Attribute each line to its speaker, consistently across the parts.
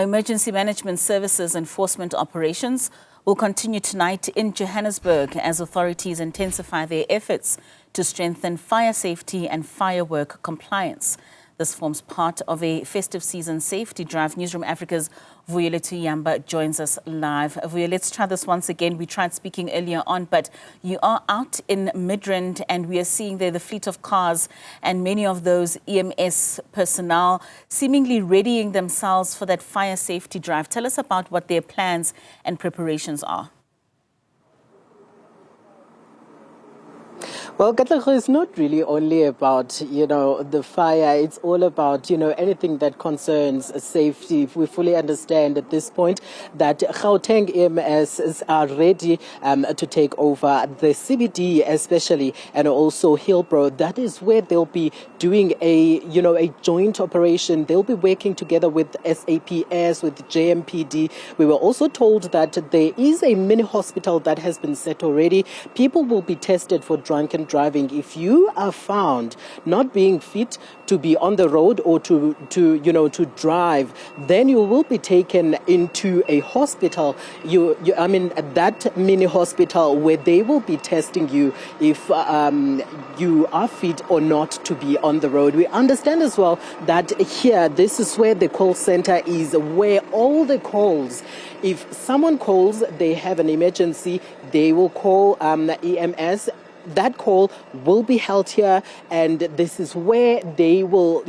Speaker 1: Emergency Management Services enforcement operations will continue tonight in Johannesburg as authorities intensify their efforts to strengthen fire safety and firework compliance. This forms part of a festive season safety drive. Newzroom Afrika's Vuyolwethu Yamba joins us live. Vuyo, let's try this once again. We tried speaking earlier on, but you are out in Midrand and we are seeing there the fleet of cars and many of those EMS personnel seemingly readying themselves for that fire safety drive. Tell us about what their plans and preparations are.
Speaker 2: Well, Katlego is not really only about, the fire. It's all about, anything that concerns safety. We fully understand at this point that Gauteng EMS are ready to take over the CBD especially, and also Hillbrow. That is where they'll be doing a joint operation. They'll be working together with SAPS, with JMPD. We were also told that there is a mini hospital that has been set already. People will be tested for drunken driving. If you are found not being fit to be on the road or to drive, then you will be taken into a hospital. That mini hospital where they will be testing you if you are fit or not to be on the road. We understand as well that here, this is where the call center is, where all the calls, if someone calls, they have an emergency, they will call EMS. That call will be held here, and this is where they will,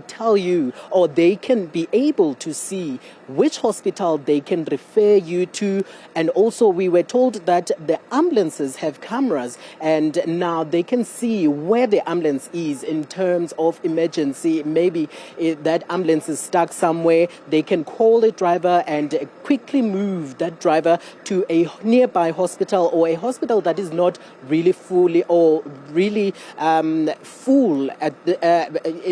Speaker 2: tell you, or they can be able to see which hospital they can refer you to. And also we were told that the ambulances have cameras, and now they can see where the ambulance is in terms of emergency. Maybe that ambulance is stuck somewhere, they can call the driver and quickly move that driver to a nearby hospital, or a hospital that is not really fully or really full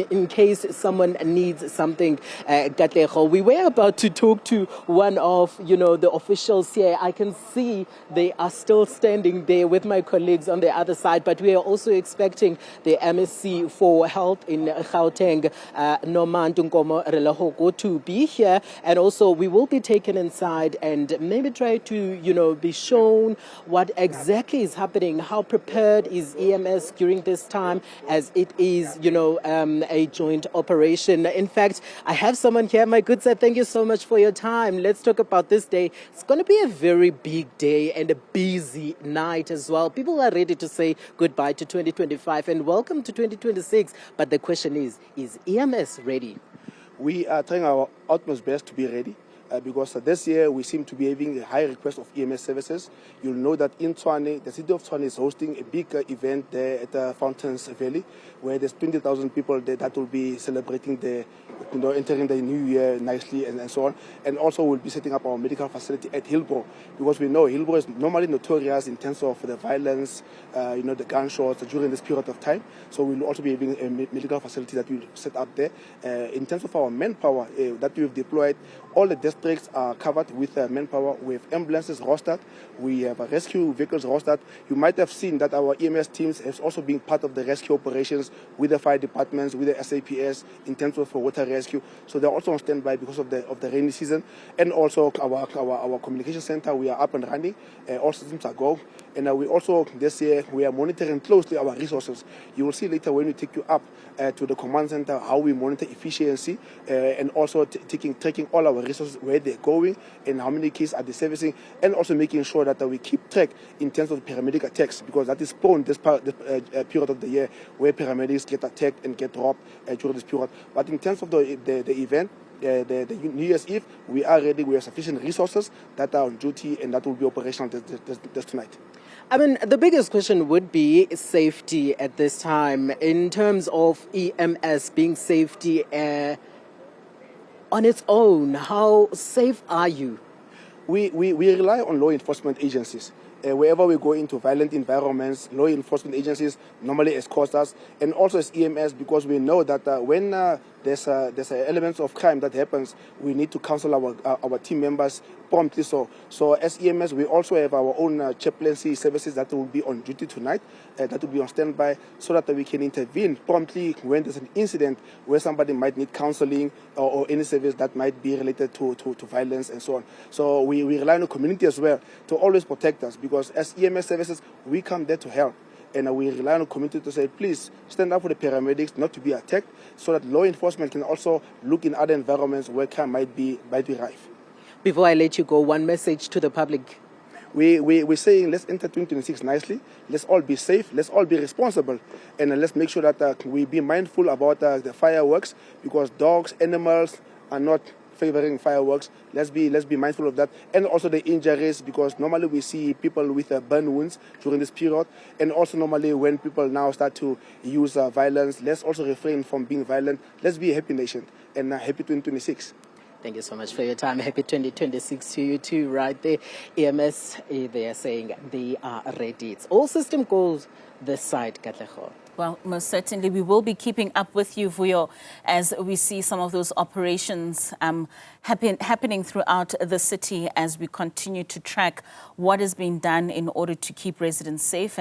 Speaker 2: in case someone needs something. We were about to talk to one of the officials here. I can see they are still standing there with my colleagues on the other side, but we are also expecting the MSc for Health in Gauteng, Nomantu Nkomo Relahoko, to be here, and also we will be taken inside and maybe try to be shown what exactly is happening, how prepared is EMS during this time, as it is a joint operation. In fact, I have someone here, my good sir. Thank you so much for your time. Let's talk about this day. It's going to be a very big day and a busy night as well. People are ready to say goodbye to 2025 and welcome to 2026. But the question is EMS ready?
Speaker 3: We are trying our utmost best to be ready. Because this year we seem to be having a high request of EMS services. You'll know that in Tshwane, the city of Tshwane is hosting a big event there at the Fountains Valley, where there's 20,000 people there that will be celebrating entering the new year nicely and so on. And also we'll be setting up our medical facility at Hillbrow, because we know Hillbrow is normally notorious in terms of the violence, the gunshots during this period of time. So we'll also be having a medical facility that we'll set up there. In terms of our manpower that we've deployed, all the districts are covered with manpower. We have ambulances rostered. We have rescue vehicles rostered. You might have seen that our EMS teams have also been part of the rescue operations with the fire departments, with the SAPS in terms of water rescue. So they're also on standby because of the rainy season. And also our communication center, we are up and running. All systems are go. And we also, this year, we are monitoring closely our resources. You will see later when we take you up to the command center how we monitor efficiency and also tracking all our resources, where they're going and how many cases are they servicing, and also making sure that we keep track in terms of paramedic attacks, because that is prone this period of the year where paramedics get attacked and get robbed during this period. But in terms of the event, the New Year's Eve, we are ready. We have sufficient resources that are on duty, and that will be operational this tonight.
Speaker 2: I mean, the biggest question would be safety at this time, in terms of EMS being safety on its own. How safe are you?
Speaker 3: We rely on law enforcement agencies. Wherever we go into violent environments, law enforcement agencies normally escort us, and also as EMS, because we know that when there's elements of crime that happens, we need to counsel our team members promptly. So as EMS, we also have our own chaplaincy services that will be on duty tonight, that will be on standby, so that we can intervene promptly when there's an incident where somebody might need counseling or any service that might be related to violence and so on. So we rely on the community as well to always protect us, because as EMS services, we come there to help. And we rely on the community to say, please stand up for the paramedics not to be attacked, so that law enforcement can also look in other environments where crime might be rife.
Speaker 2: Before I let you go, one message to the public.
Speaker 3: We're saying let's enter 2026 nicely. Let's all be safe. Let's all be responsible. And let's make sure that we be mindful about the fireworks, because dogs, animals are not favoring fireworks. Let's be mindful of that. And also the injuries, because normally we see people with burn wounds during this period. And also normally when people now start to use violence, let's also refrain from being violent. Let's be a happy nation and happy 2026.
Speaker 2: Thank you so much for your time. Happy 2026 to you too, right there. EMS, they are saying they are ready. It's all system goes this side, Katlego.
Speaker 1: Well, most certainly we will be keeping up with you, Vuyo, as we see some of those operations happening throughout the city, as we continue to track what is being done in order to keep residents safe.